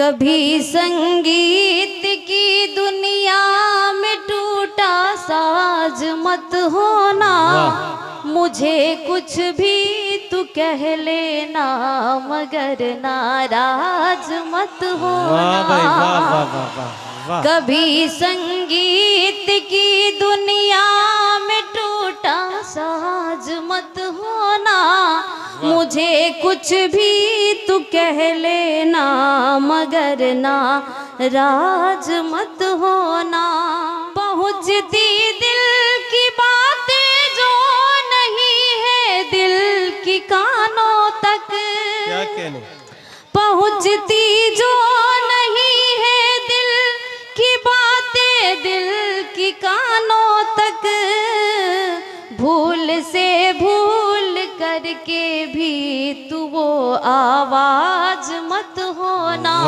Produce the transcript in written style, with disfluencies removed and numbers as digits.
कभी संगीत की दुनिया में टूटा साज मत होना, मुझे कुछ भी तू कह लेना मगर नाराज मत होना। कभी संगीत की दुनिया में टूटा साज मत होना, मुझे कुछ भी तू कह लेना मगर नाराज मत होना। पहुँचती दिल की बातें जो नहीं है दिल की कानों तक, क्या कहने पहुँचती जो नहीं है दिल की बातें दिल की कानों तक, भूल से भूल करके भी तू वो आवाज मत होना।